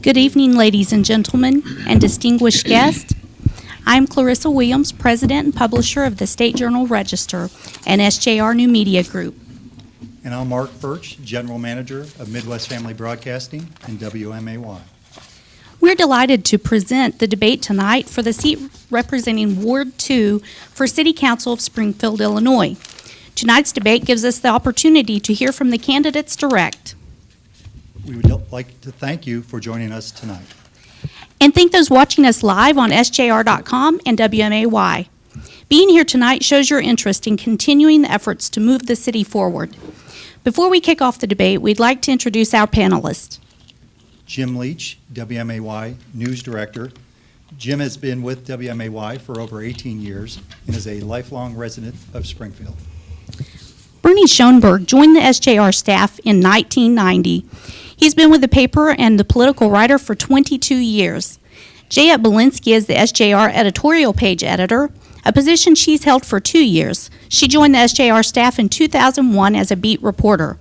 Good evening, ladies and gentlemen, and distinguished guests. I'm Clarissa Williams, President and Publisher of the State Journal-Register and SJR New Media Group. And I'm Mark Birch, General Manager of Midwest Family Broadcasting and WMAY. We're delighted to present the debate tonight for the seat representing Ward 2 for City Council of Springfield, Illinois. Tonight's debate gives us the opportunity to hear from the candidates direct. We would like to thank you for joining us tonight. And thank those watching us live on SJR.com and WMAY. Being here tonight shows your interest in continuing the efforts to move the city forward. Before we kick off the debate, we'd like to introduce our panelists. Jim Leach, WMAY News Director. Jim has been with WMAY for over 18 years and is a lifelong resident of Springfield. Bernie Schoenberg joined the SJR staff in 1990. He's been with the paper and the political writer for 22 years. Jayette Belinsky is the SJR editorial page editor, a position she's held for 2 years. She joined the SJR staff in 2001 as a beat reporter.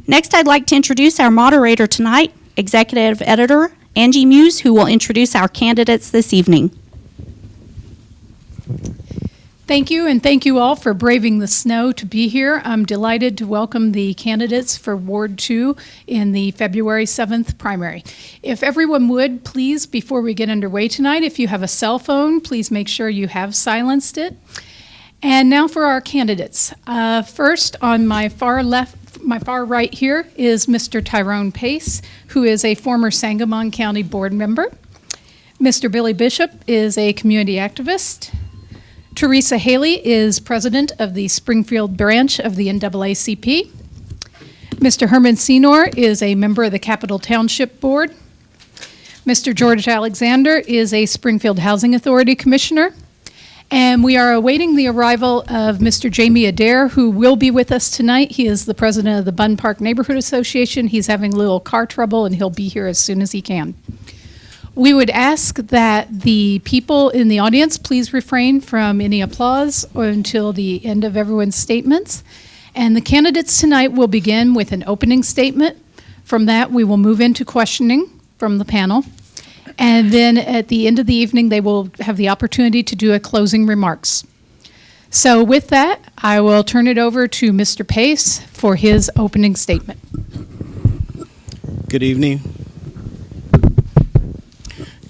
Next, I'd like to introduce our moderator tonight, Executive Editor Angie Muse, who will introduce our candidates this evening. Thank you, and thank you all for braving the snow to be here. I'm delighted to welcome the candidates for Ward 2 in the February 7th primary. If everyone would, please, before we get underway tonight, if you have a cell phone, please make sure you have silenced it. And now for our candidates. First, on my far right here is Mr. Tyrone Pace, who is a former Sangamon County board member. Mr. Billy Bishop is a community activist. Teresa Haley is president of the Springfield branch of the NAACP. Mr. Herman Senor is a member of the Capitol Township Board. Mr. George Alexander is a Springfield Housing Authority commissioner. And we are awaiting the arrival of Mr. Jamie Adair, who will be with us tonight. He is the president of the Bunn Park Neighborhood Association. He's having a little car trouble, and he'll be here as soon as he can. We would ask that the people in the audience please refrain from any applause until the end of everyone's statements. And the candidates tonight will begin with an opening statement. From that, we will move into questioning from the panel. And then at the end of the evening, they will have the opportunity to do a closing remarks. So with that, I will turn it over to Mr. Pace for his opening statement. Good evening.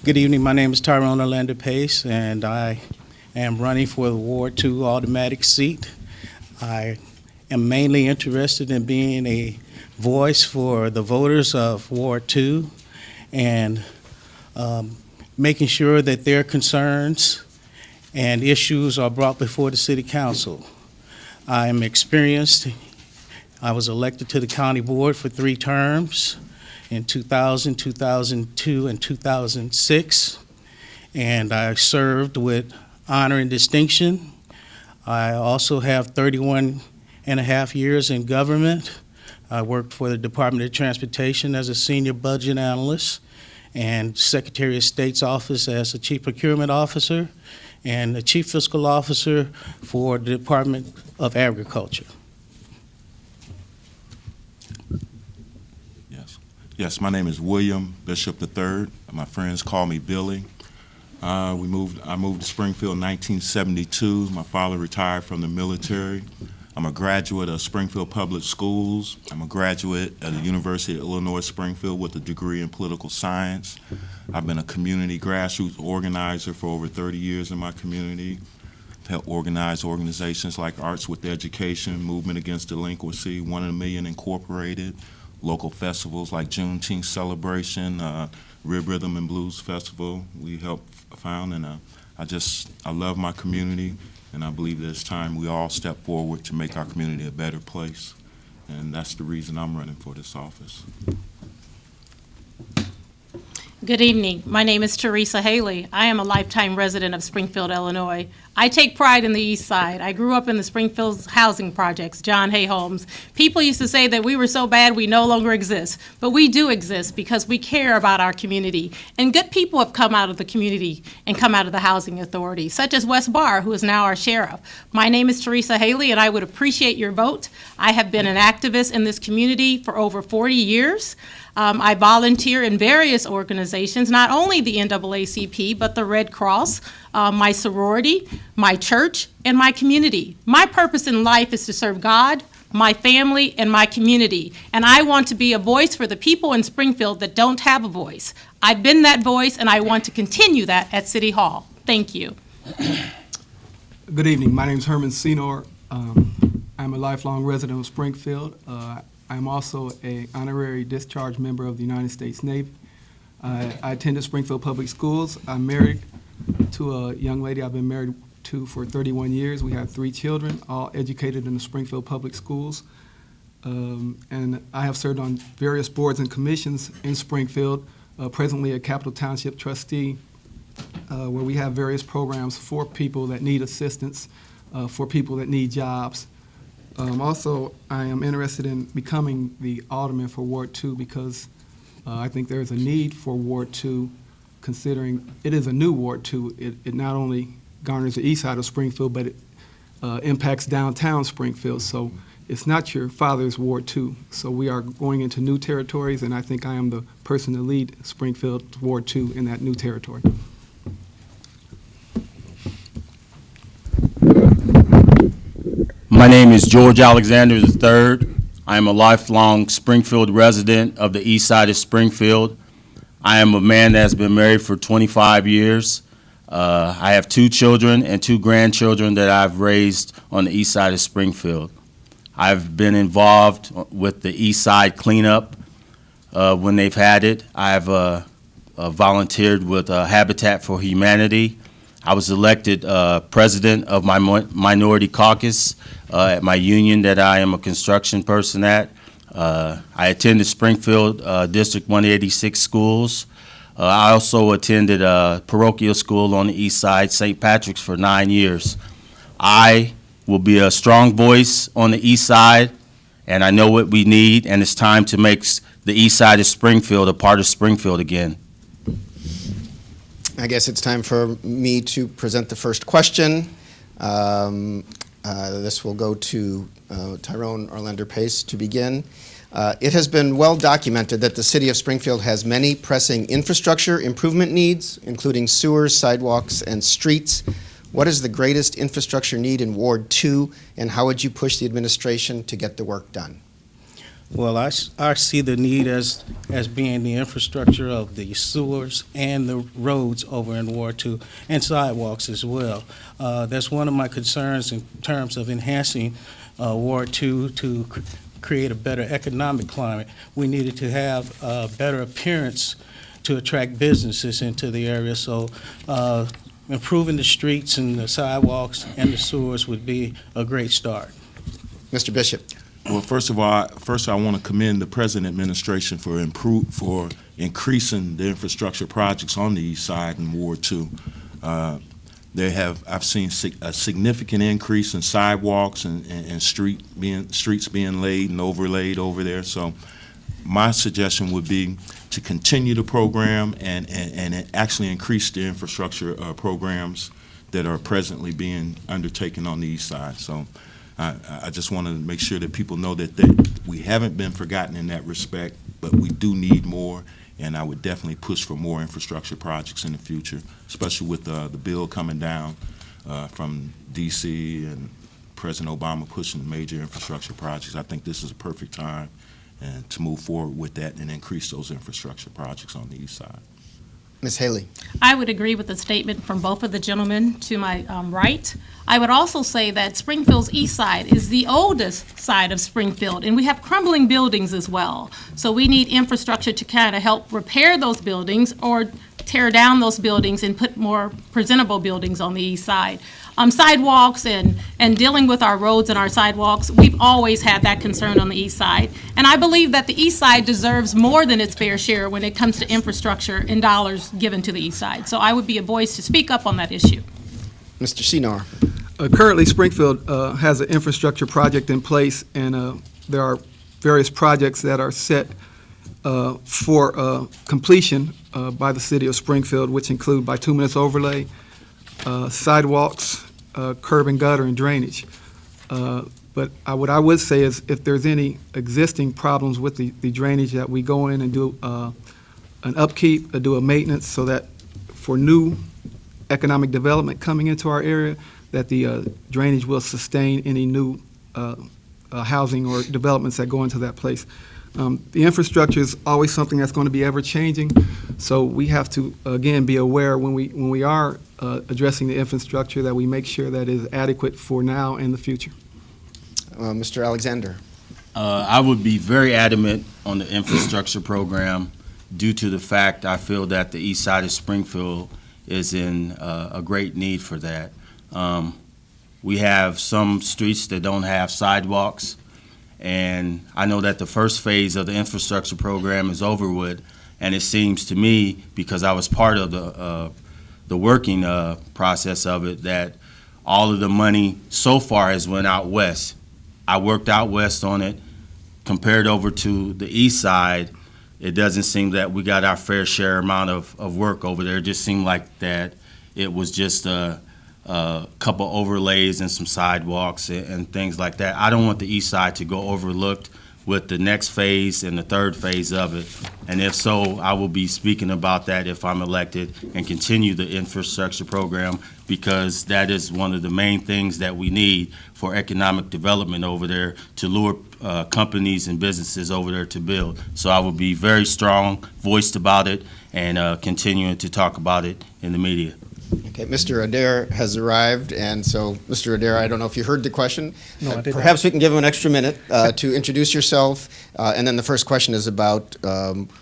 Good evening. My name is Tyrone Orlando Pace, and I am running for the Ward 2 automatic seat. I am mainly interested in being a voice for the voters of Ward 2 and making sure that their concerns and issues are brought before the City Council. I am experienced. I was elected to the County Board for 3 terms. In 2000, 2002, and 2006, and I served with honor and distinction. I also have 31 and a half years in government. I worked for the Department of Transportation as a senior budget analyst and Secretary of State's office as a chief procurement officer and the chief fiscal officer for the Department of Agriculture. Yes, my name is William Bishop III. My friends call me Billy. I moved to Springfield in 1972. My father retired from the military. I'm a graduate of Springfield Public Schools. I'm a graduate at the University of Illinois Springfield with a degree in political science. I've been a community grassroots organizer for over 30 years in my community. I've helped organize organizations like Arts with Education, Movement Against Delinquency, 1 in a Million Incorporated, local festivals like Juneteenth Celebration, Rib Rhythm and Blues Festival we helped found, and I love my community, and I believe that it's time we all step forward to make our community a better place, and that's the reason I'm running for this office. Good evening. My name is Teresa Haley. I am a lifetime resident of Springfield, Illinois. I take pride in the East Side. I grew up in the Springfield housing projects, John Hay homes. People used to say that we were so bad we no longer exist, but we do exist because we care about our community. And good people have come out of the community and come out of the housing authority, such as Wes Barr, who is now our sheriff. My name is Teresa Haley, and I would appreciate your vote. I have been an activist in this community for over 40 years. I volunteer in various organizations, not only the NAACP, but the Red Cross, my sorority, my church, and my community. My purpose in life is to serve God, my family, and my community. And I want to be a voice for the people in Springfield that don't have a voice. I've been that voice, and I want to continue that at City Hall. Thank you. Good evening. My name is Herman Senor. I'm a lifelong resident of Springfield. I'm also an honorary discharged member of the United States Navy. I attended Springfield Public Schools. I'm married to a young lady I've been married to for 31 years. We have 3 children, all educated in the Springfield Public Schools. And I have served on various boards and commissions in Springfield, presently a Capital Township trustee, where we have various programs for people that need assistance, for people that need jobs. Also, I am interested in becoming the alderman for Ward 2 because I think there is a need for Ward 2, considering it is a new Ward 2. It not only garners the east side of Springfield, but it impacts downtown Springfield. So it's not your father's Ward 2. So we are going into new territories, and I think I am the person to lead Springfield Ward 2 in that new territory. My name is George Alexander III. I am a lifelong Springfield resident of the east side of Springfield. I am a man that has been married for 25 years. I have 2 children and 2 grandchildren that I've raised on the east side of Springfield. I've been involved with the east side cleanup when they've had it. I've volunteered with Habitat for Humanity. I was elected president of my minority caucus at my union that I am a construction person at. I attended Springfield District 186 schools. I also attended a parochial school on the east side, St. Patrick's, for 9 years. I will be a strong voice on the east side, and I know what we need, and it's time to make the east side of Springfield a part of Springfield again. I guess it's time for me to present the first question. This will go to Tyrone Orlander Pace to begin. It has been well documented that the city of Springfield has many pressing infrastructure improvement needs, including sewers, sidewalks, and streets. What is the greatest infrastructure need in Ward 2, and how would you push the administration to get the work done? Well, I see the need as being the infrastructure of the sewers and the roads over in Ward 2, and sidewalks as well. That's one of my concerns in terms of enhancing Ward 2 to create a better economic climate. We needed to have a better appearance to attract businesses into the area, so improving the streets and the sidewalks and the sewers would be a great start. Mr. Bishop. Well, first I want to commend the present administration for increasing the infrastructure projects on the east side in Ward 2. I've seen a significant increase in sidewalks and streets being laid and overlaid over there. So my suggestion would be to continue the program and actually increase the infrastructure programs that are presently being undertaken on the east side. So I just want to make sure that people know that we haven't been forgotten in that respect, but we do need more, and I would definitely push for more infrastructure projects in the future, especially with the bill coming down from D.C. and President Obama pushing major infrastructure projects. I think this is a perfect time to move forward with that and increase those infrastructure projects on the east side. Ms. Haley. I would agree with the statement from both of the gentlemen to my right. I would also say that Springfield's east side is the oldest side of Springfield, and we have crumbling buildings as well. So we need infrastructure to kind of help repair those buildings or tear down those buildings and put more presentable buildings on the east side. Sidewalks and dealing with our roads and our sidewalks, we've always had that concern on the east side. And I believe that the east side deserves more than its fair share when it comes to infrastructure and dollars given to the east side. So I would be a voice to speak up on that issue. Mr. Senor. Currently, Springfield has an infrastructure project in place, and there are various projects that are set for completion by the city of Springfield, which include bituminous overlay, sidewalks, curb and gutter, and drainage. But what I would say is if there's any existing problems with the drainage, that we go in and do an upkeep, do a maintenance, so that for new economic development coming into our area, that the drainage will sustain any new housing or developments that go into that place. The infrastructure is always something that's going to be ever-changing, so we have to, again, be aware when we are addressing the infrastructure that we make sure that it is adequate for now and the future. Mr. Alexander. I would be very adamant on the infrastructure program due to the fact I feel that the east side of Springfield is in a great need for that. We have some streets that don't have sidewalks, and I know that the first phase of the infrastructure program is over with, and it seems to me, because I was part of the working process of it, that all of the money so far has went out west. I worked out west on it. Compared over to the east side, it doesn't seem that we got our fair share amount of work over there. It just seemed like that it was just a couple overlays and some sidewalks and things like that. I don't want the east side to go overlooked with the next phase and the third phase of it. And if so, I will be speaking about that if I'm elected and continue the infrastructure program, because that is one of the main things that we need for economic development over there, to lure companies and businesses over there to build. So I will be very strong voiced about it and continuing to talk about it in the media. Okay, Mr. Adair has arrived, and so, Mr. Adair, I don't know if you heard the question. No, I did not. Perhaps we can give him an extra minute to introduce yourself, and then the first question is about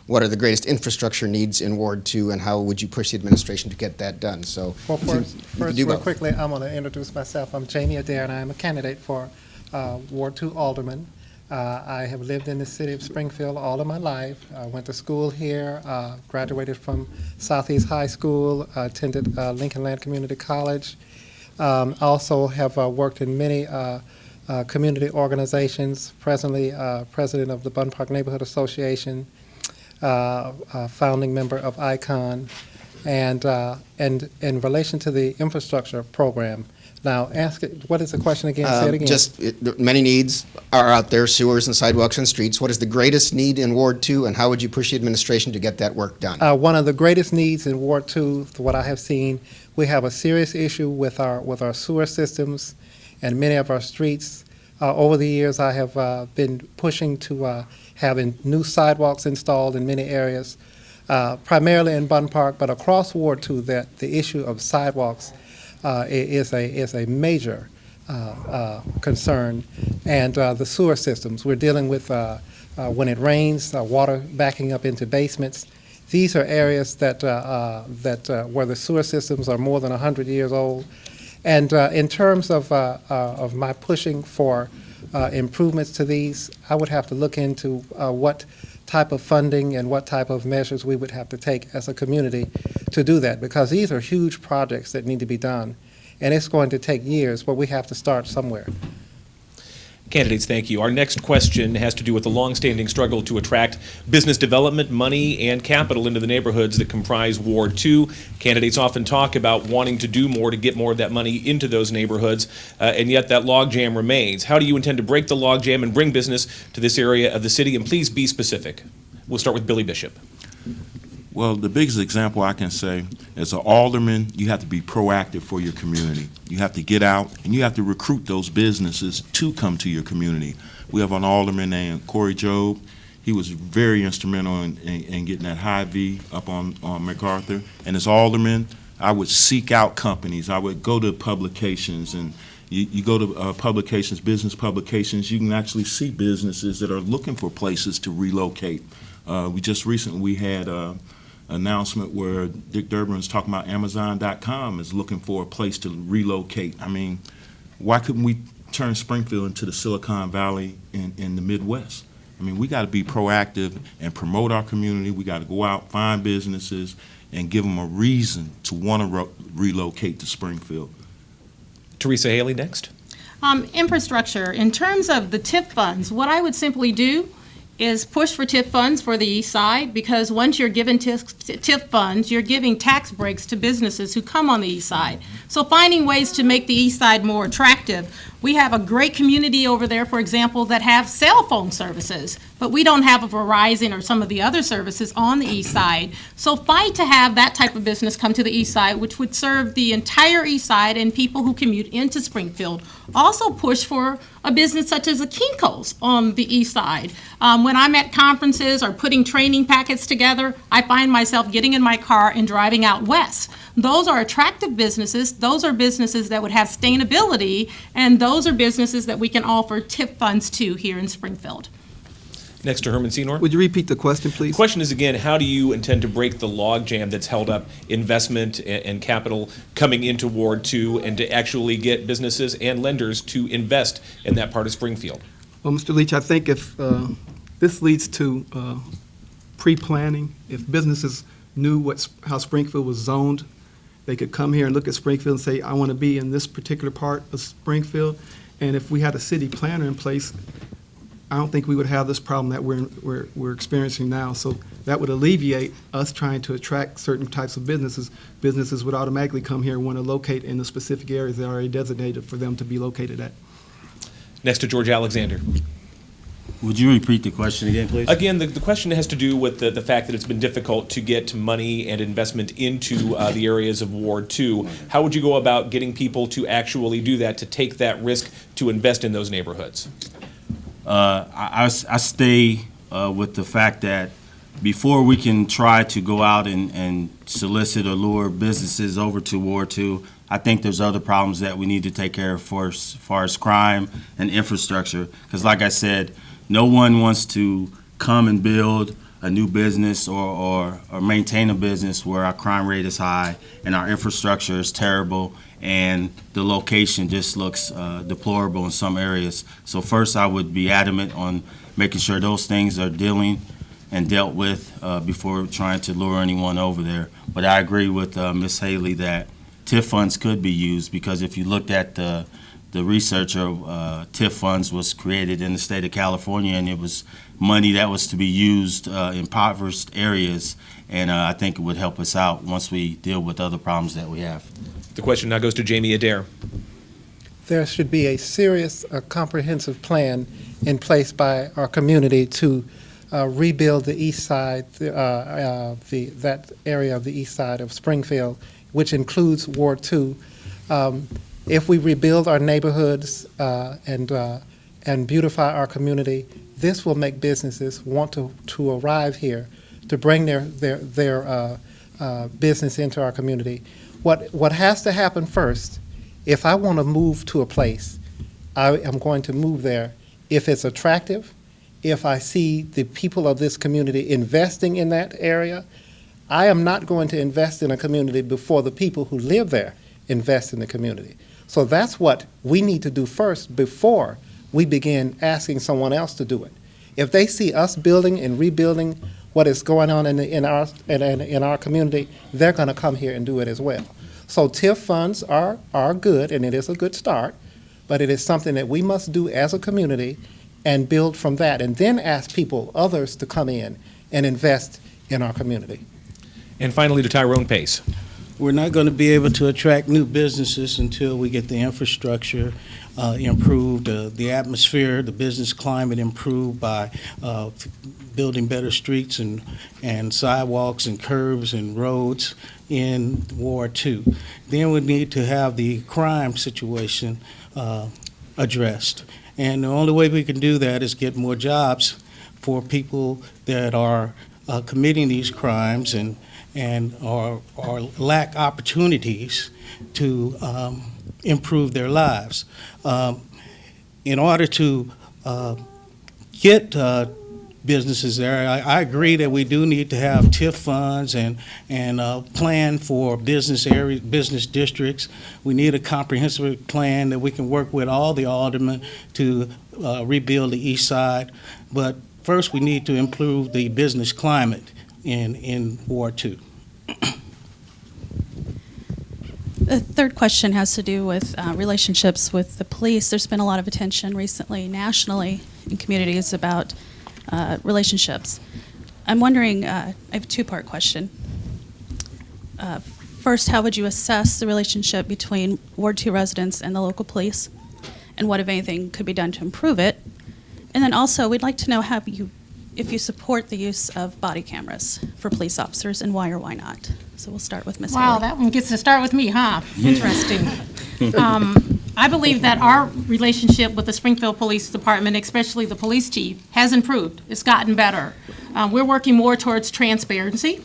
what are the greatest infrastructure needs in Ward 2, and how would you push the administration to get that done? So, Well, first do real both. quickly, I'm going to introduce myself. I'm Jamie Adair, and I am a candidate for Ward 2 Alderman. I have lived in the city of Springfield all of my life. I went to school here, graduated from Southeast High School, attended Lincoln Land Community College. Also have worked in many community organizations, presently president of the Bun Park Neighborhood Association, founding member of ICON, and in relation to the infrastructure program. Now, what is the question again? Say it again. Many needs are out there, sewers and sidewalks and streets. What is the greatest need in Ward 2, and how would you push the administration to get that work done? One of the greatest needs in Ward 2, what I have seen, we have a serious issue with our sewer systems and many of our streets. Over the years, I have been pushing to having new sidewalks installed in many areas, primarily in Bun Park, but across Ward 2, that the issue of sidewalks is a major concern, and the sewer systems. We're dealing with, when it rains, water backing up into basements. These are areas that where the sewer systems are more than 100 years old. And in terms of my pushing for improvements to these, I would have to look into what type of funding and what type of measures we would have to take as a community to do that, because these are huge projects that need to be done, and it's going to take years, but we have to start somewhere. Candidates, thank you. Our next question has to do with the longstanding struggle to attract business development, money, and capital into the neighborhoods that comprise Ward 2. Candidates often talk about wanting to do more to get more of that money into those neighborhoods, and yet that logjam remains. How do you intend to break the logjam and bring business to this area of the city? And please be specific. We'll start with Billy Bishop. Well, the biggest example I can say, as an alderman, you have to be proactive for your community. You have to get out and you have to recruit those businesses to come to your community. We have an alderman named Corey Jobe. He was very instrumental in getting that high V up on MacArthur. And as alderman, I would seek out companies. I would go to publications, and you go to publications, business publications, you can actually see businesses that are looking for places to relocate. We just recently, we had announcement where Dick Durbin was talking about Amazon.com is looking for a place to relocate. I mean, why couldn't we turn Springfield into the Silicon Valley in the Midwest? I mean, we got to be proactive and promote our community. We got to go out, find businesses, and give them a reason to want to relocate to Springfield. Teresa Haley next. Infrastructure, in terms of the TIF funds, what I would simply do is push for TIF funds for the east side, because once you're given TIF funds, you're giving tax breaks to businesses who come on the east side. So finding ways to make the east side more attractive. We have a great community over there, for example, that have cell phone services, but we don't have a Verizon or some of the other services on the east side. So fight to have that type of business come to the east side, which would serve the entire east side and people who commute into Springfield. Also push for a business such as a Kinko's on the east side. When I'm at conferences or putting training packets together, I find myself getting in my car and driving out west. Those are attractive businesses. Those are businesses that would have sustainability, and those are businesses that we can offer TIF funds to here in Springfield. Next to Herman Senor. Would you repeat the question, please? The question is again, how do you intend to break the logjam that's held up investment and capital coming into Ward 2 and to actually get businesses and lenders to invest in that part of Springfield? Well, Mr. Leach, I think if this leads to pre-planning, if businesses knew how Springfield was zoned, they could come here and look at Springfield and say, I want to be in this particular part of Springfield. And if we had a city planner in place, I don't think we would have this problem that we're experiencing now. So that would alleviate us trying to attract certain types of businesses. Businesses would automatically come here and want to locate in the specific areas that are already designated for them to be located at. Next to George Alexander. Would you repeat the question again, please? Again, the question has to do with the fact that it's been difficult to get money and investment into the areas of Ward 2. How would you go about getting people to actually do that, to take that risk to invest in those neighborhoods? I stay with the fact that before we can try to go out and solicit or lure businesses over to Ward 2, I think there's other problems that we need to take care of first, as far as crime and infrastructure. Because like I said, no one wants to come and build a new business or maintain a business where our crime rate is high and our infrastructure is terrible and the location just looks deplorable in some areas. So first, I would be adamant on making sure those things are dealt with before trying to lure anyone over there. But I agree with Ms. Haley that TIF funds could be used, because if you looked at the research of TIF funds was created in the state of California, and it was money that was to be used in impoverished areas, and I think it would help us out once we deal with other problems that we have. The question now goes to Jamie Adair. There should be a serious, comprehensive plan in place by our community to rebuild the east side, that area of the east side of Springfield, which includes Ward 2. If we rebuild our neighborhoods and beautify our community, this will make businesses want to arrive here, to bring their business into our community. What has to happen first, if I want to move to a place, I am going to move there if it's attractive, if I see the people of this community investing in that area. I am not going to invest in a community before the people who live there invest in the community. So that's what we need to do first before we begin asking someone else to do it. If they see us building and rebuilding what is going on in our community, they're going to come here and do it as well. So TIF funds are good, and it is a good start, but it is something that we must do as a community and build from that, and then ask people, others, to come in and invest in our community. And finally to Tyrone Pace. We're not going to be able to attract new businesses until we get the infrastructure improved, the atmosphere, the business climate improved by building better streets and sidewalks and curbs and roads in Ward 2. Then we need to have the crime situation addressed. And the only way we can do that is get more jobs for people that are committing these crimes and or lack opportunities to improve their lives. In order to get businesses there. I agree that we do need to have TIF funds and plan for business districts. We need a comprehensive plan that we can work with all the aldermen to rebuild the east side. But first, we need to improve the business climate in Ward 2. The third question has to do with relationships with the police. There's been a lot of attention recently, nationally, in communities about relationships. I'm wondering, I have a two-part question. First, how would you assess the relationship between Ward 2 residents and the local police? And what, if anything, could be done to improve it? And then also, we'd like to know if you support the use of body cameras for police officers, and why or why not. So we'll start with Ms. Wow, Haley. that one gets to start with me, huh? Interesting. I believe that our relationship with the Springfield Police Department, especially the police chief, has improved. It's gotten better. We're working more towards transparency.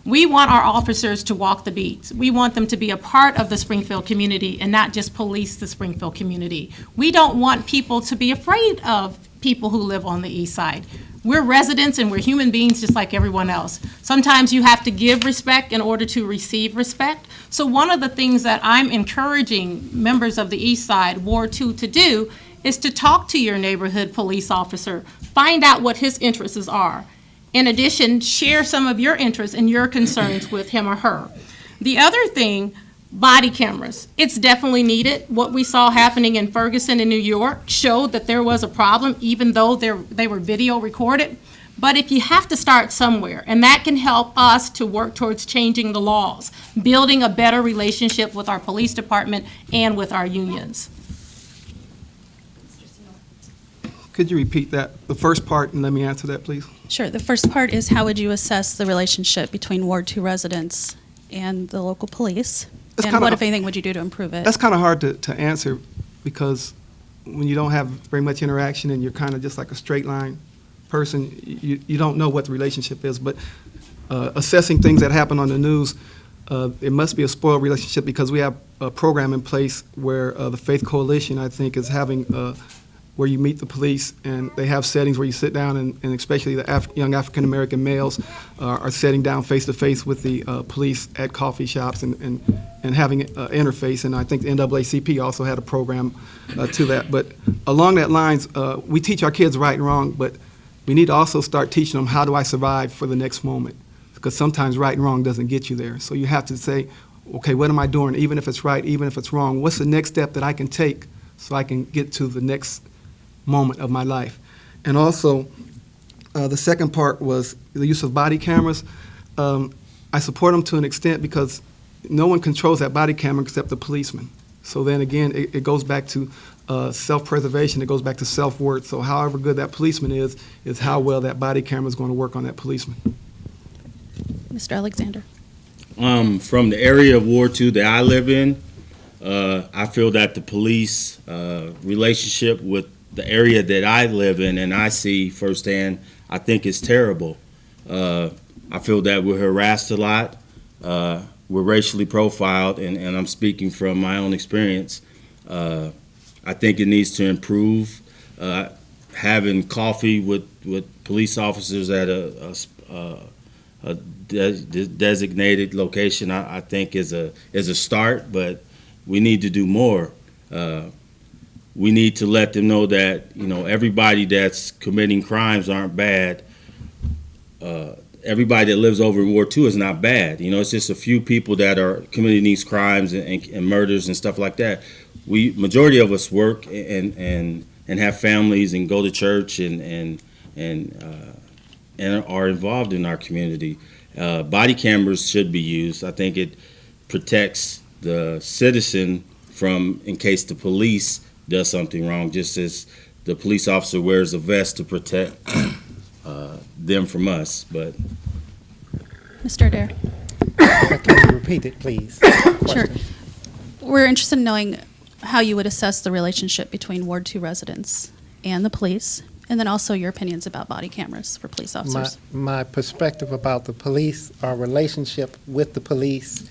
We want our officers to walk the beats. We want them to be a part of the Springfield community and not just police the Springfield community. We don't want people to be afraid of people who live on the east side. We're residents and we're human beings just like everyone else. Sometimes you have to give respect in order to receive respect. So one of the things that I'm encouraging members of the East Side, Ward 2, to do is to talk to your neighborhood police officer, find out what his interests are. In addition, share some of your interests and your concerns with him or her. The other thing, body cameras. It's definitely needed. What we saw happening in Ferguson in New York showed that there was a problem, even though they were video recorded. But if you have to start somewhere, and that can help us to work towards changing the laws, building a better relationship with our police department and with our unions. Could you repeat that, the first part, and let me answer that, please? Sure. The first part is, how would you assess the relationship between Ward 2 residents and the local police? That's And kinda- what, if anything, would you do to improve it? That's kind of hard to answer because when you don't have very much interaction and you're kind of just like a straight line person, you don't know what the relationship is. But assessing things that happen on the news, it must be a spoiled relationship because we have a program in place where the Faith Coalition, I think, is having where you meet the police, and they have settings where you sit down, and especially the young African-American males are sitting down face-to-face with the police at coffee shops and having an interface, and I think the NAACP also had a program to that. But along that lines, we teach our kids right and wrong, but we need to also start teaching them how do I survive for the next moment, because sometimes right and wrong doesn't get you there. So you have to say, okay, what am I doing, even if it's right, even if it's wrong? What's the next step that I can take so I can get to the next moment of my life? And also, the second part was the use of body cameras. I support them to an extent because no one controls that body camera except the policeman. So then again, it goes back to self-preservation, it goes back to self-worth. So however good that policeman is how well that body camera is going to work on that policeman. Mr. Alexander. From the area of Ward 2 that I live in, I feel that the police relationship with the area that I live in and I see firsthand, I think is terrible. I feel that we're harassed a lot. We're racially profiled, and I'm speaking from my own experience. I think it needs to improve. Having coffee with police officers at a designated location, I think is a start, but we need to do more. We need to let them know that, everybody that's committing crimes aren't bad. Everybody that lives over in Ward 2 is not bad. It's just a few people that are committing these crimes and murders and stuff like that. Majority of us work and have families and go to church and are involved in our community. Body cameras should be used. I think it protects the citizen from, in case the police does something wrong, just as the police officer wears a vest to protect them from us. But Mr. Adair. Can you repeat it, please? Sure. We're interested in knowing how you would assess the relationship between Ward 2 residents and the police, and then also your opinions about body cameras for police officers. My perspective about the police, our relationship with the police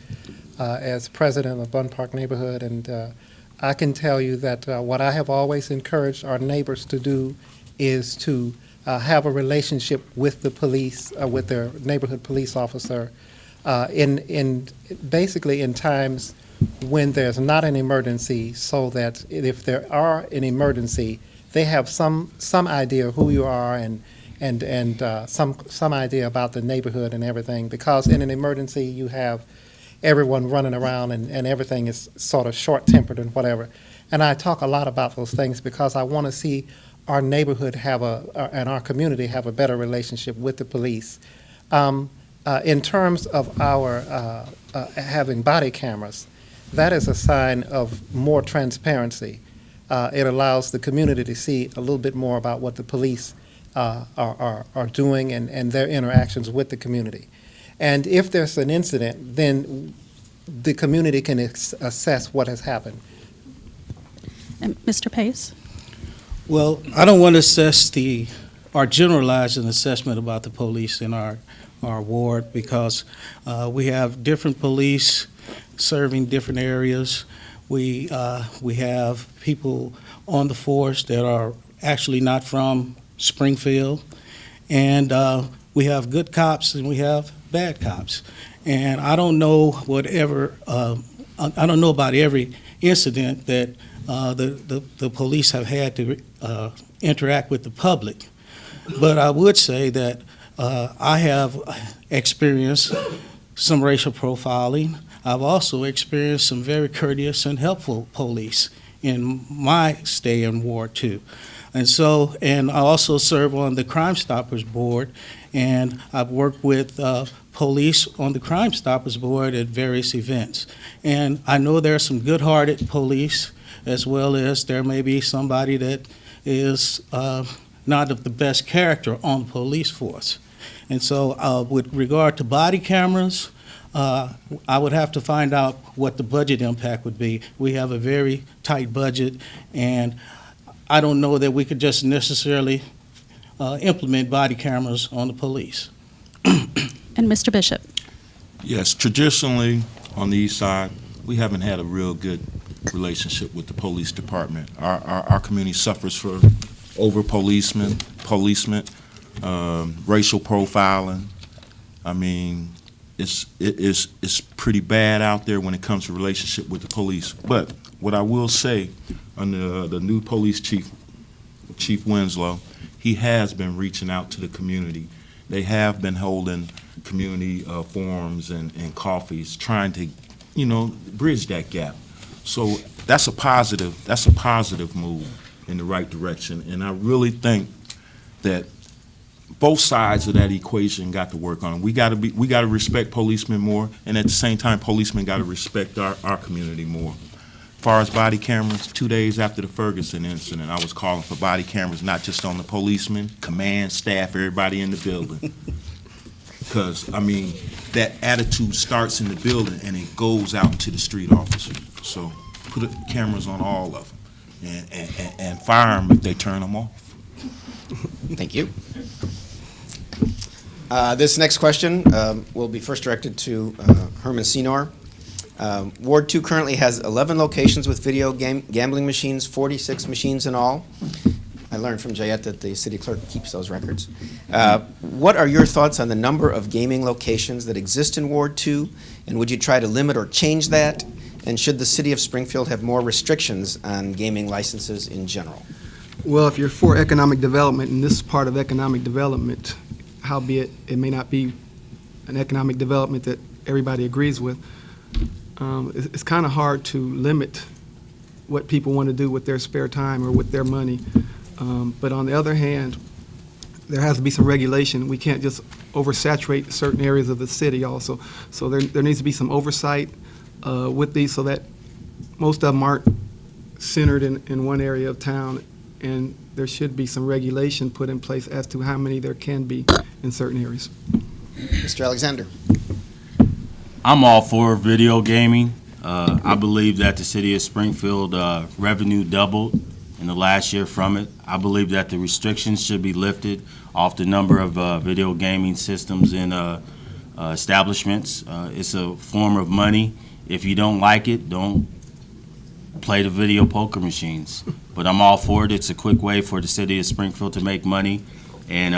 as president of Bun Park neighborhood, and I can tell you that what I have always encouraged our neighbors to do is to have a relationship with the police, with their neighborhood police officer, basically in times when there's not an emergency, so that if there are an emergency, they have some idea who you are and some idea about the neighborhood and everything. Because in an emergency, you have everyone running around and everything is sort of short-tempered and whatever. And I talk a lot about those things because I want to see our neighborhood and our community have a better relationship with the police. In terms of our having body cameras, that is a sign of more transparency. It allows the community to see a little bit more about what the police are doing and their interactions with the community. And if there's an incident, then the community can assess what has happened. And Mr. Pace? Well, I don't want to assess or generalize an assessment about the police in our ward, because we have different police serving different areas. We have people on the force that are actually not from Springfield, and we have good cops and we have bad cops. And I don't know I don't know about every incident that the police have had to interact with the public, but I would say that I have experienced some racial profiling. I've also experienced some very courteous and helpful police in my stay in Ward 2. And I also serve on the Crime Stoppers Board, and I've worked with police on the Crime Stoppers Board at various events. And I know there are some good-hearted police, as well as there may be somebody that is not of the best character on the police force. And so with regard to body cameras, I would have to find out what the budget impact would be. We have a very tight budget, and I don't know that we could just necessarily implement body cameras on the police. And Mr. Bishop? Yes, traditionally, on the east side, we haven't had a real good relationship with the police department. Our community suffers for over-policement, racial profiling. I mean, it's pretty bad out there when it comes to relationship with the police. But what I will say, under the new police chief, Chief Winslow, he has been reaching out to the community. They have been holding community forums and coffees, trying to, bridge that gap. So that's a positive move in the right direction. And I really think that both sides of that equation got to work on it. We got to respect policemen more, and at the same time, policemen got to respect our community more. As far as body cameras, 2 days after the Ferguson incident, I was calling for body cameras, not just on the policemen, command, staff, everybody in the building. Because, that attitude starts in the building and it goes out to the street officers. So put cameras on all of them and fire them if they turn them off. Thank you. This next question will be first directed to Herman Senor. Ward 2 currently has 11 locations with video gambling machines, 46 machines in all. I learned from Jayette that the city clerk keeps those records. What are your thoughts on the number of gaming locations that exist in Ward 2, and would you try to limit or change that? And should the city of Springfield have more restrictions on gaming licenses in general? Well, if you're for economic development, and this is part of economic development, howbeit it may not be an economic development that everybody agrees with, it's kind of hard to limit what people want to do with their spare time or with their money. But on the other hand, there has to be some regulation. We can't just oversaturate certain areas of the city also. So there needs to be some oversight with these so that most of them aren't centered in one area of town, and there should be some regulation put in place as to how many there can be in certain areas. Mr. Alexander. I'm all for video gaming. I believe that the city of Springfield revenue doubled in the last year from it. I believe that the restrictions should be lifted off the number of video gaming systems in establishments. It's a form of money. If you don't like it, don't play the video poker machines. But I'm all for it. It's a quick way for the city of Springfield to make money And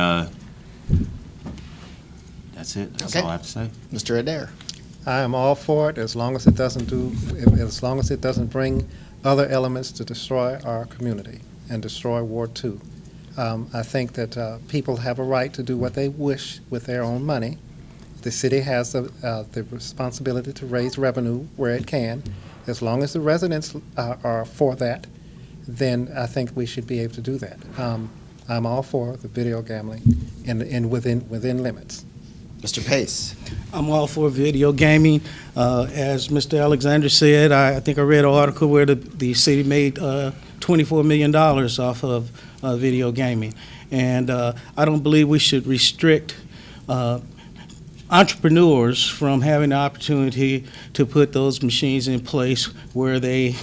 that's it. That's Okay. all I have to say. Mr. Adair. I am all for it as long as it doesn't as long as it doesn't bring other elements to destroy our community and destroy Ward 2. I think that people have a right to do what they wish with their own money. The city has the responsibility to raise revenue where it can. As long as the residents are for that, then I think we should be able to do that. I'm all for the video gambling and within limits. Mr. Pace. I'm all for video gaming. As Mr. Alexander said, I think I read an article where the city made $24 million off of video gaming. And I don't believe we should restrict entrepreneurs from having the opportunity to put those machines in place where they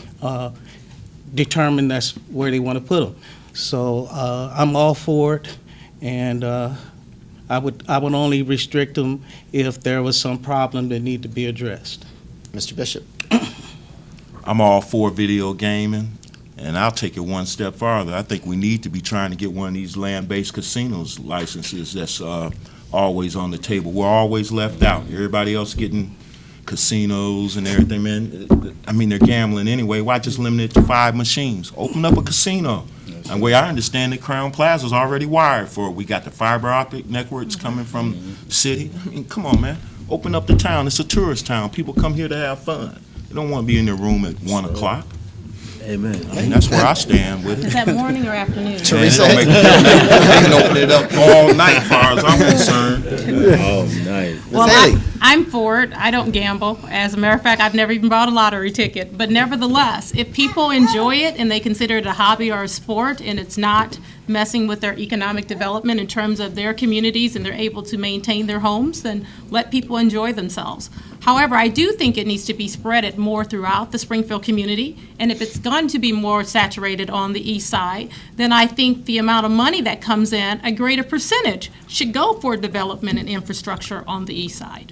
determine that's where they want to put them. So I'm all for it, and I would only restrict them if there was some problem that need to be addressed. Mr. Bishop. I'm all for video gaming, and I'll take it one step farther. I think we need to be trying to get one of these land-based casinos licenses that's always on the table. We're always left out. Everybody else getting casinos and everything, man. I mean, they're gambling anyway. Why just limit it to 5 machines? Open up a casino. And the way I understand it, Crown Plaza's already wired for it. We got the fiber optic networks coming from the city. I mean, come on, man. Open up the town. It's a tourist town. People come here to have fun. They don't want to be in their room at 1 o'clock. Amen. I mean, that's where I stand with it. Is that morning or afternoon? Teresa. Man, it don't make open it up all night, as far as I'm concerned. Oh, nice. Well, Haley. I'm for it. I don't gamble. As a matter of fact, I've never even bought a lottery ticket. But nevertheless, if people enjoy it and they consider it a hobby or a sport and it's not messing with their economic development in terms of their communities and they're able to maintain their homes, then let people enjoy themselves. However, I do think it needs to be spread more throughout the Springfield community. And if it's going to be more saturated on the east side, then I think the amount of money that comes in, a greater percentage should go for development and infrastructure on the east side.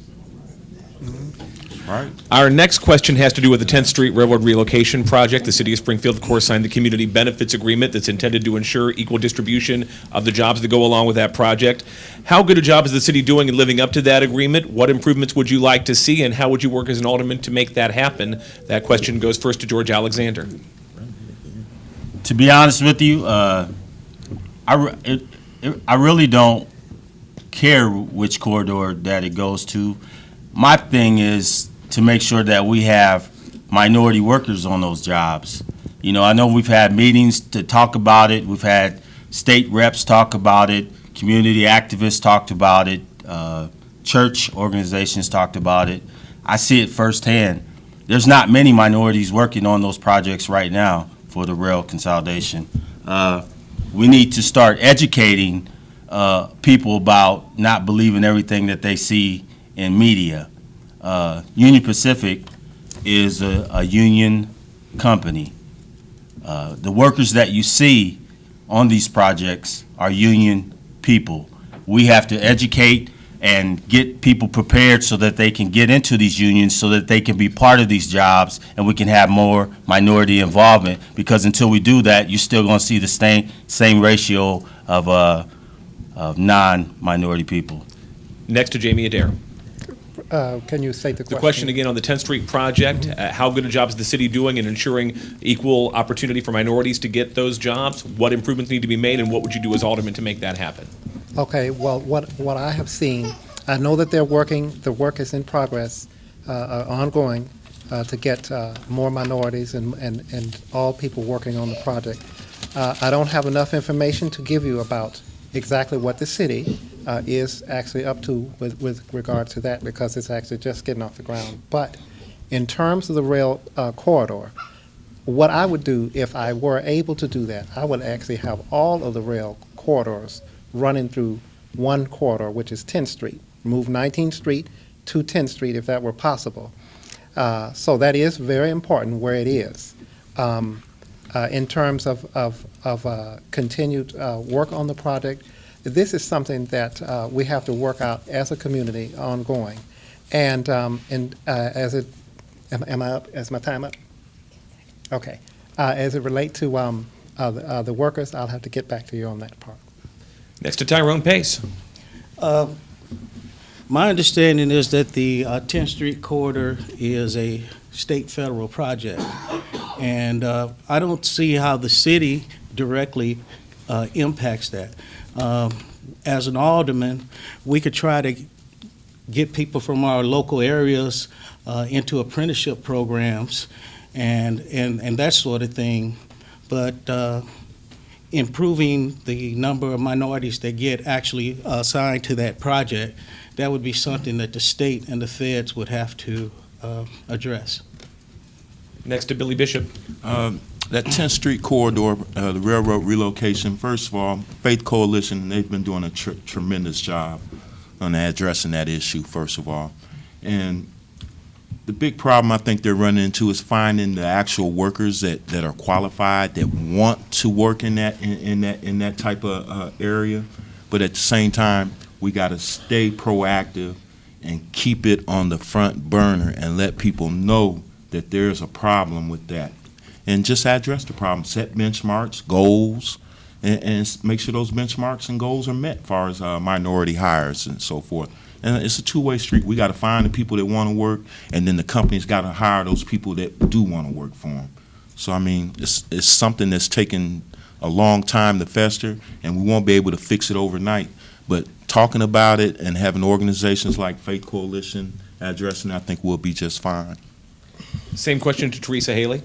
Right. Our next question has to do with the 10th Street Railroad Relocation Project. The City of Springfield, of course, signed the Community Benefits Agreement that's intended to ensure equal distribution of the jobs that go along with that project. How good a job is the city doing in living up to that agreement? What improvements would you like to see, and how would you work as an alderman to make that happen? That question goes first to George Alexander. To be honest with you, I really don't care which corridor that it goes to. My thing is to make sure that we have minority workers on those jobs. You know, I know we've had meetings to talk about it. We've had state reps talk about it. Community activists talked about it. Church organizations talked about it. I see it firsthand. There's not many minorities working on those projects right now for the rail consolidation. We need to start educating people about not believing everything that they see in media. Union Pacific is a union company. The workers that you see on these projects are union people. We have to educate and get people prepared so that they can get into these unions, so that they can be part of these jobs, and we can have more minority involvement. Because until we do that, you're still going to see the same ratio of non-minority people. Next to Jamie Adair. Can you say the question? The question again on the 10th Street project, how good a job is the city doing in ensuring equal opportunity for minorities to get those jobs? What improvements need to be made, and what would you do as alderman to make that happen? Okay, well, what I have seen, I know that they're working, the work is in progress, ongoing, to get more minorities and all people working on the project. I don't have enough information to give you about exactly what the city is actually up to with regard to that, because it's actually just getting off the ground. But in terms of the rail corridor, what I would do if I were able to do that, I would actually have all of the rail corridors running through one corridor, which is 10th Street. Move 19th Street to 10th Street if that were possible. So that is very important where it is. In terms of continued work on the project, this is something that we have to work out as a community ongoing. And as it, am I up? Is my time up? Okay. As it relates to the workers, I'll have to get back to you on that part. Next to Tyrone Pace. My understanding is that the 10th Street corridor is a state-federal project, and I don't see how the city directly impacts that. As an alderman, we could try to get people from our local areas into apprenticeship programs and that sort of thing, but improving the number of minorities that get actually assigned to that project, that would be something that the state and the feds would have to address. Next to Billy Bishop. That 10th Street corridor, the railroad relocation, first of all, Faith Coalition, they've been doing a tremendous job on addressing that issue, first of all. And the big problem I think they're running into is finding the actual workers that are qualified, that want to work in that type of area. But at the same time, we got to stay proactive and keep it on the front burner and let people know that there's a problem with that. And just address the problem, set benchmarks, goals, and make sure those benchmarks and goals are met as far as minority hires and so forth. And it's a two-way street. We got to find the people that want to work, and then the company's got to hire those people that do want to work for them. So, I mean, it's something that's taken a long time to fester, and we won't be able to fix it overnight. But talking about it and having organizations like Faith Coalition addressing it, I think we'll be just fine. Same question to Teresa Haley.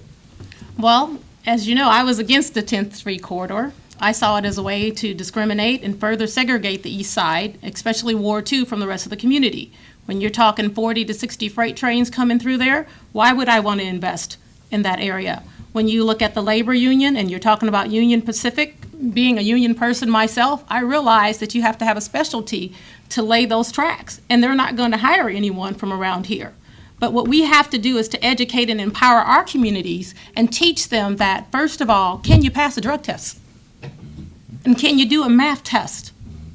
Well, as you know, I was against the 10th Street corridor. I saw it as a way to discriminate and further segregate the east side, especially Ward 2, from the rest of the community. When you're talking 40 to 60 freight trains coming through there, why would I want to invest in that area? When you look at the labor union and you're talking about Union Pacific, being a union person myself, I realize that you have to have a specialty to lay those tracks, and they're not going to hire anyone from around here. But what we have to do is to educate and empower our communities and teach them that, first of all, can you pass a drug test? And can you do a math test?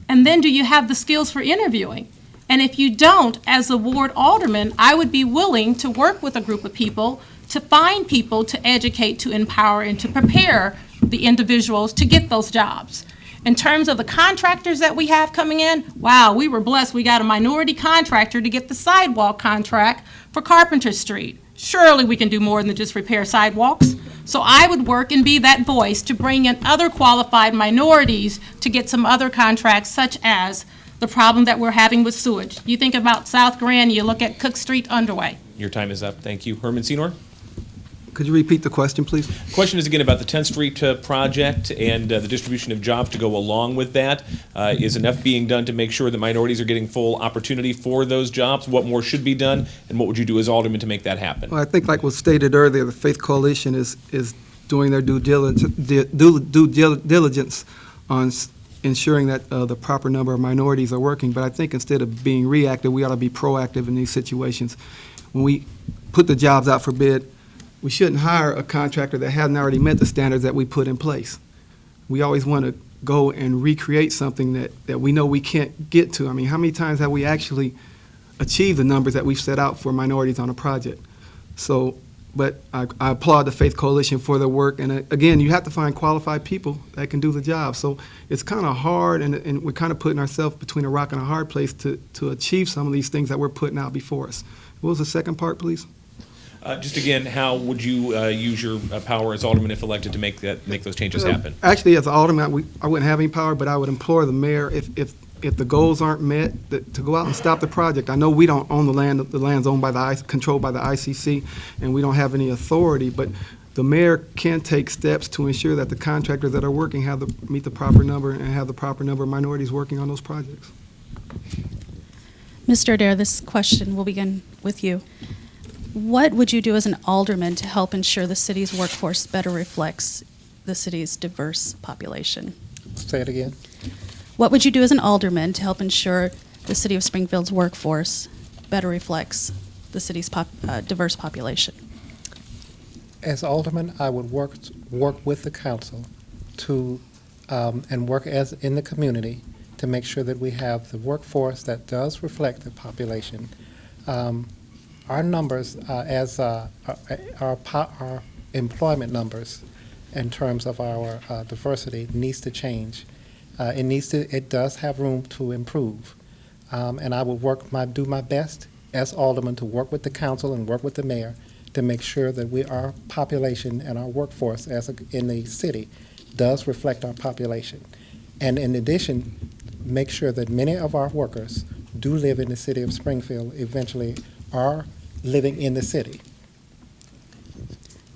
And then do you have the skills for interviewing? And if you don't, as a ward alderman, I would be willing to work with a group of people to find people to educate, to empower, and to prepare the individuals to get those jobs. In terms of the contractors that we have coming in, wow, we were blessed. We got a minority contractor to get the sidewalk contract for Carpenter Street. Surely we can do more than just repair sidewalks. So I would work and be that voice to bring in other qualified minorities to get some other contracts, such as the problem that we're having with sewage. You think about South Grand, you look at Cook Street, Underway. Your time is up. Thank you. Herman Senor. Could you repeat the question, please? Question is again about the 10th Street project and the distribution of jobs to go along with that. Is enough being done to make sure that minorities are getting full opportunity for those jobs? What more should be done, and what would you do as alderman to make that happen? Well, I think like was stated earlier, the Faith Coalition is doing their due diligence on ensuring that the proper number of minorities are working. But I think instead of being reactive, we ought to be proactive in these situations. When we put the jobs out for bid, we shouldn't hire a contractor that hasn't already met the standards that we put in place. We always want to go and recreate something that we know we can't get to. I mean, how many times have we actually achieved the numbers that we've set out for minorities on a project? So, but I applaud the Faith Coalition for their work. And again, you have to find qualified people that can do the job. So it's kind of hard, and we're kind of putting ourselves between a rock and a hard place to achieve some of these things that we're putting out before us. What was the second part, please? Just again, how would you use your power as alderman if elected to make those changes happen? Actually, as an alderman, I wouldn't have any power, but I would implore the mayor, if the goals aren't met, to go out and stop the project. I know we don't own the land; the land's owned by controlled by the ICC, and we don't have any authority. But the mayor can take steps to ensure that the contractors that are working meet the proper number and have the proper number of minorities working on those projects. Mr. Adair, this question will begin with you. What would you do as an alderman to help ensure the city's workforce better reflects the city's diverse population? Say it again. What would you do as an alderman to help ensure the city of Springfield's workforce better reflects the city's diverse population? As alderman, I would work with the council to and work as in the community to make sure that we have the workforce that does reflect the population. Our numbers as our employment numbers in terms of our diversity needs to change. It does have room to improve. And I will do my best as alderman to work with the council and work with the mayor to make sure that our population and our workforce in the city does reflect our population. And in addition, make sure that many of our workers do live in the city of Springfield, eventually are living in the city.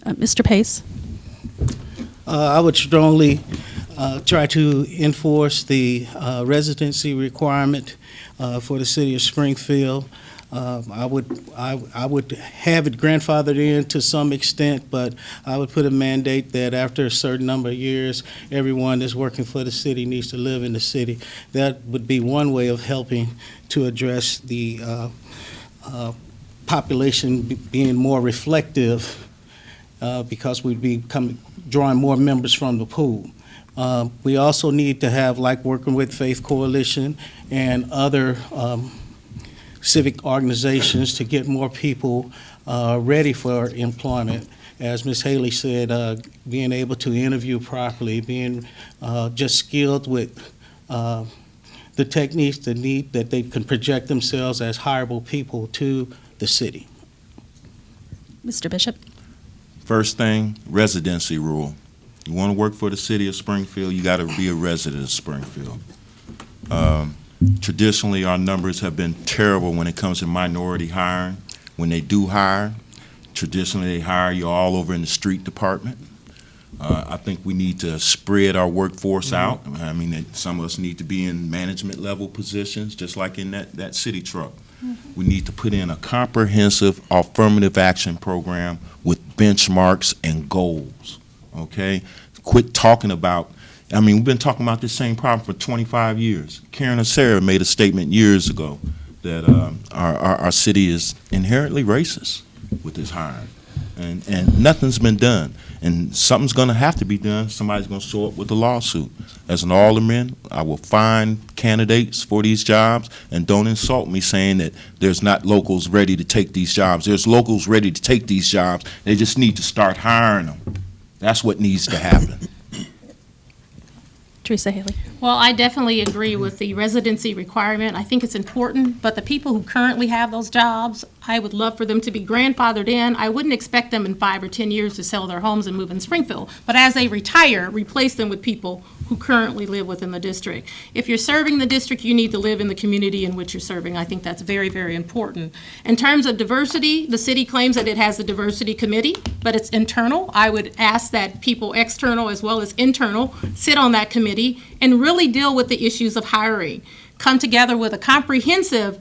Mr. Pace? I would strongly try to enforce the residency requirement for the city of Springfield. I would have it grandfathered in to some extent, but I would put a mandate that after a certain number of years, everyone that's working for the city needs to live in the city. That would be one way of helping to address the population being more reflective because we'd be drawing more members from the pool. We also need to have, like working with Faith Coalition and other civic organizations to get more people ready for employment. As Ms. Haley said, being able to interview properly, being just skilled with the techniques that they can project themselves as hireable people to the city. Mr. Bishop? First thing, residency rule. You want to work for the city of Springfield, you got to be a resident of Springfield. Traditionally, our numbers have been terrible when it comes to minority hiring. When they do hire, traditionally they hire you all over in the street department. I think we need to spread our workforce out. I mean, some of us need to be in management level positions, just like in that city truck. We need to put in a comprehensive affirmative action program with benchmarks and goals, okay? Quit talking about, we've been talking about this same problem for 25 years. Karen and Sarah made a statement years ago that our city is inherently racist with this hiring. And nothing's been done. And something's going to have to be done. Somebody's going to show up with a lawsuit. As an alderman, I will find candidates for these jobs, and don't insult me saying that there's not locals ready to take these jobs. There's locals ready to take these jobs. They just need to start hiring them. That's what needs to happen. Teresa Haley? Well, I definitely agree with the residency requirement. I think it's important, but the people who currently have those jobs, I would love for them to be grandfathered in. I wouldn't expect them in 5 or 10 years to sell their homes and move in Springfield. But as they retire, replace them with people who currently live within the district. If you're serving the district, you need to live in the community in which you're serving. I think that's very, very important. In terms of diversity, the city claims that it has a diversity committee, but it's internal. I would ask that people external as well as internal sit on that committee and really deal with the issues of hiring. Come together with a comprehensive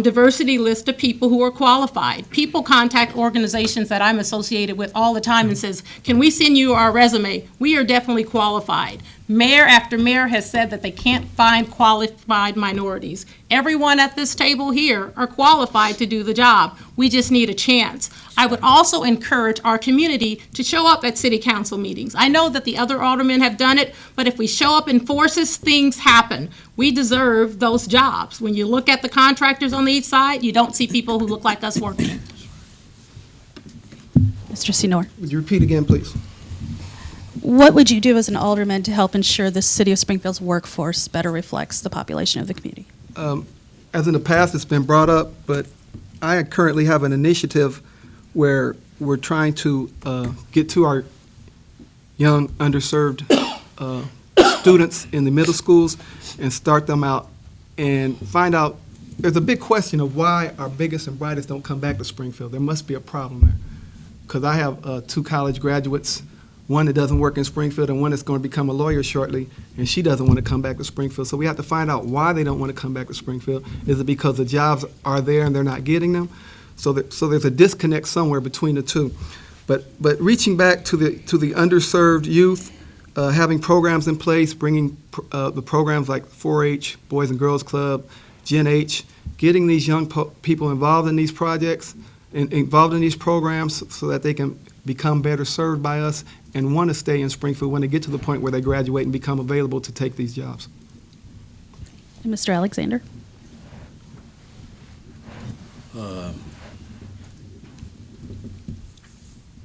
diversity list of people who are qualified. People contact organizations that I'm associated with all the time and says, can we send you our resume? We are definitely qualified. Mayor after mayor has said that they can't find qualified minorities. Everyone at this table here are qualified to do the job. We just need a chance. I would also encourage our community to show up at city council meetings. I know that the other aldermen have done it, but if we show up in forces, things happen. We deserve those jobs. When you look at the contractors on the east side, you don't see people who look like us working. Mr. Senor? Would you repeat again, please? What would you do as an alderman to help ensure the city of Springfield's workforce better reflects the population of the community? As in the past, it's been brought up, but I currently have an initiative where we're trying to get to our young, underserved students in the middle schools and start them out and find out. There's a big question of why our biggest and brightest don't come back to Springfield. There must be a problem there. Because I have 2 college graduates, one that doesn't work in Springfield and one that's going to become a lawyer shortly, and she doesn't want to come back to Springfield. So we have to find out why they don't want to come back to Springfield. Is it because the jobs are there and they're not getting them? So there's a disconnect somewhere between the two. But reaching back to the underserved youth, having programs in place, bringing the programs like 4-H, Boys and Girls Club, Gen H, getting these young people involved in these projects, involved in these programs so that they can become better served by us and want to stay in Springfield when they get to the point where they graduate and become available to take these jobs. And Mr. Alexander?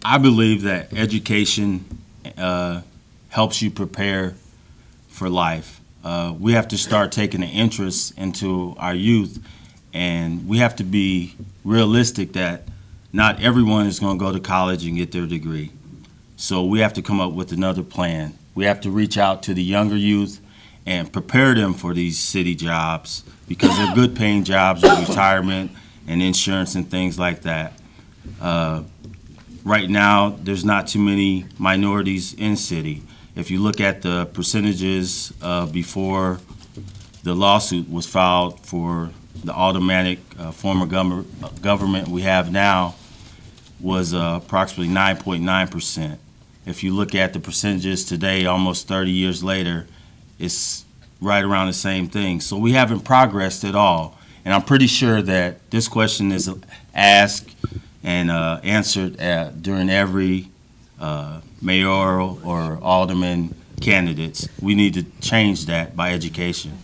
I believe that education helps you prepare for life. we have to start taking an interest into our youth, and we have to be realistic that not everyone is going to go to college and get their degree. So we have to come up with another plan. We have to reach out to the younger youth and prepare them for these city jobs, because they're good paying jobs with retirement and insurance and things like that. Right now, there's not too many minorities in city. If you look at the percentages before the lawsuit was filed for the automatic form of government we have now, was approximately 9.9%. If you look at the percentages today, almost 30 years later, it's right around the same thing. So we haven't progressed at all. And I'm pretty sure that this question is asked and answered during every mayoral or alderman candidates. We need to change that by education.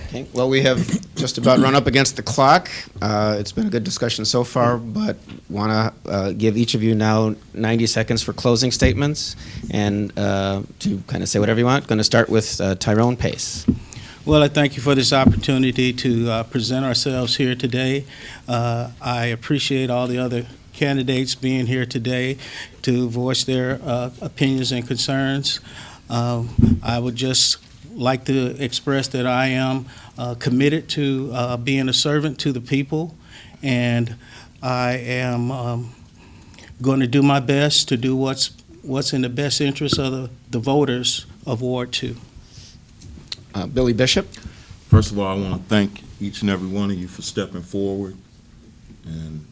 Okay, well, we have just about run up against the clock. It's been a good discussion so far, but want to give each of you now 90 seconds for closing statements and to kind of say whatever you want. Going to start with Tyrone Pace. Well, I thank you for this opportunity to present ourselves here today. I appreciate all the other candidates being here today to voice their opinions and concerns. I would just like to express that I am committed to being a servant to the people, and I am going to do my best to do what's in the best interest of the voters of Ward 2. Billy Bishop. First of all, I want to thank each and every one of you for stepping forward and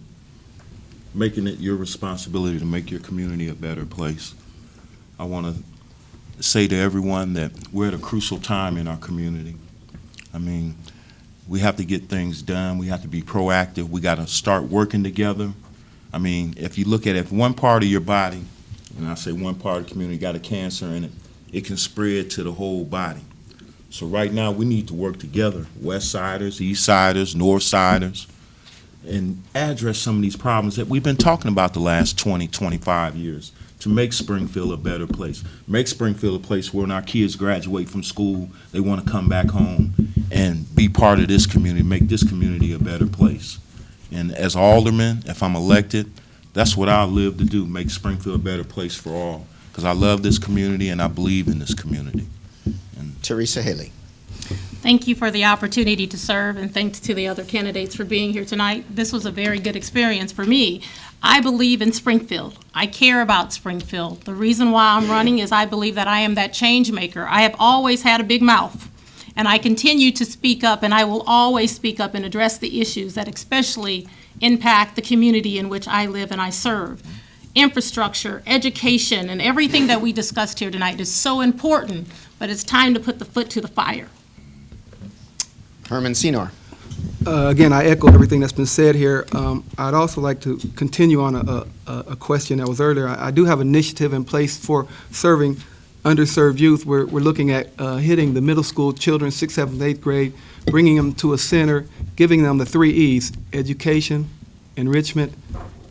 making it your responsibility to make your community a better place. I want to say to everyone that we're at a crucial time in our community. I mean, we have to get things done. We have to be proactive. We got to start working together. I mean, if you look at it, if one part of your body, and I say one part of the community got a cancer in it, it can spread to the whole body. So right now, we need to work together, West Siders, East Siders, North Siders, and address some of these problems that we've been talking about the last 20, 25 years to make Springfield a better place. Make Springfield a place where when our kids graduate from school, they want to come back home and be part of this community, make this community a better place. And as alderman, if I'm elected, that's what I'll live to do, make Springfield a better place for all, because I love this community and I believe in this community. Teresa Haley. Thank you for the opportunity to serve, and thanks to the other candidates for being here tonight. This was a very good experience for me. I believe in Springfield. I care about Springfield. The reason why I'm running is I believe that I am that change maker. I have always had a big mouth, and I continue to speak up, and I will always speak up and address the issues that especially impact the community in which I live and I serve. Infrastructure, education, and everything that we discussed here tonight is so important, but it's time to put the foot to the fire. Herman Senor. Again, I echo everything that's been said here. I'd also like to continue on a question that was earlier. I do have an initiative in place for serving underserved youth. We're looking at hitting the middle school children, 6th, 7th, 8th grade, bringing them to a center, giving them the 3 E's: education, enrichment,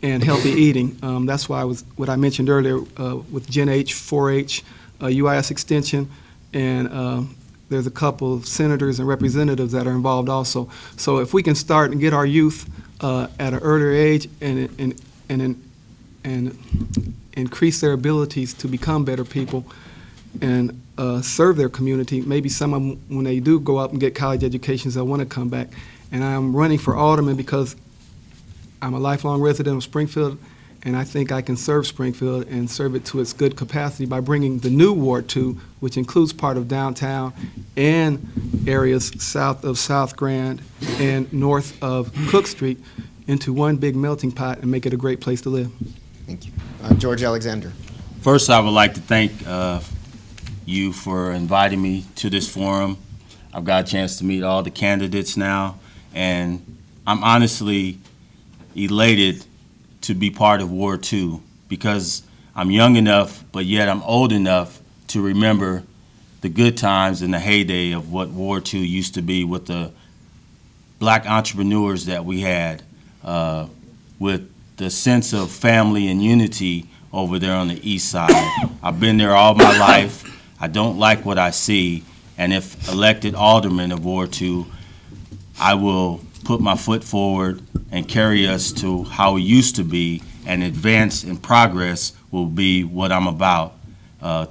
and healthy eating. That's why what I mentioned earlier with Gen H, 4-H, UIS Extension, and there's a couple of senators and representatives that are involved also. So if we can start and get our youth at an earlier age and increase their abilities to become better people and serve their community, maybe some of them, when they do go up and get college educations, they'll want to come back. And I'm running for alderman because I'm a lifelong resident of Springfield, and I think I can serve Springfield and serve it to its good capacity by bringing the new Ward 2, which includes part of downtown and areas south of South Grand and north of Cook Street, into one big melting pot and make it a great place to live. Thank you. George Alexander. First, I would like to thank you for inviting me to this forum. I've got a chance to meet all the candidates now, and I'm honestly elated to be part of Ward 2 because I'm young enough, but yet I'm old enough to remember the good times and the heyday of what Ward 2 used to be with the black entrepreneurs that we had, with the sense of family and unity over there on the east side. I've been there all my life. I don't like what I see, and if elected Alderman of Ward 2, I will put my foot forward and carry us to how it used to be, and advance and progress will be what I'm about.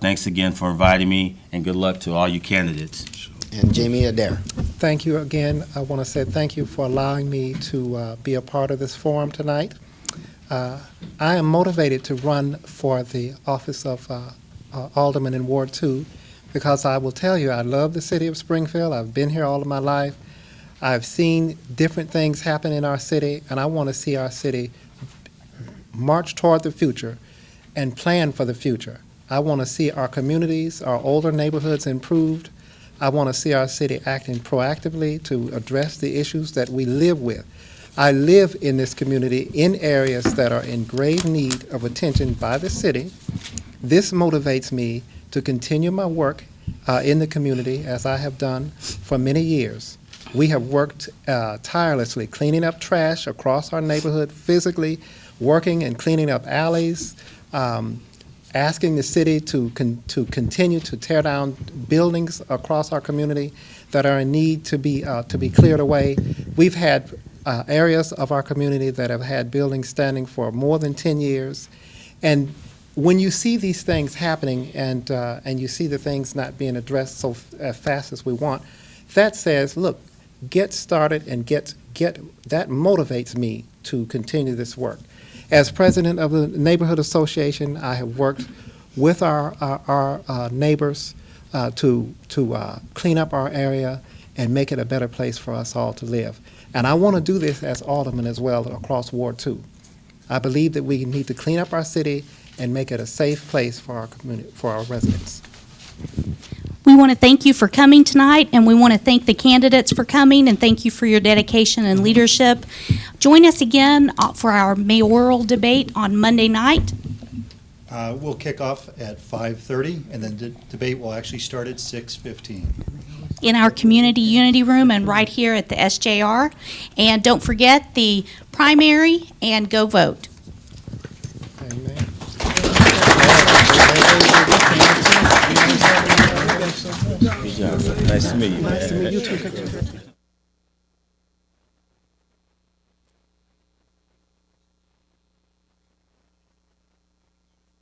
Thanks again for inviting me, and good luck to all you candidates. And Jamie Adair. Thank you again. I want to say thank you for allowing me to be a part of this forum tonight. I am motivated to run for the office of Alderman in Ward 2 because I will tell you, I love the city of Springfield. I've been here all of my life. I've seen different things happen in our city, and I want to see our city march toward the future and plan for the future. I want to see our communities, our older neighborhoods improved. I want to see our city acting proactively to address the issues that we live with. I live in this community in areas that are in grave need of attention by the city. This motivates me to continue my work in the community as I have done for many years. We have worked tirelessly cleaning up trash across our neighborhood, physically working and cleaning up alleys, asking the city to continue to tear down buildings across our community that are in need to be cleared away. We've had areas of our community that have had buildings standing for more than 10 years. And when you see these things happening and you see the things not being addressed so fast as we want, that says, look, get started and get that motivates me to continue this work. As president of the neighborhood association, I have worked with our neighbors to clean up our area and make it a better place for us all to live. And I want to do this as alderman as well across Ward 2. I believe that we need to clean up our city and make it a safe place for our community, for our residents. We want to thank you for coming tonight, and we want to thank the candidates for coming, and thank you for your dedication and leadership. Join us again for our mayoral debate on Monday night. We'll kick off at 5:30, and then the debate will actually start at 6:15. In our community unity room and right here at the SJR. And don't forget the primary, and go vote. Amen. Good job. Nice to meet you. Nice to meet you too.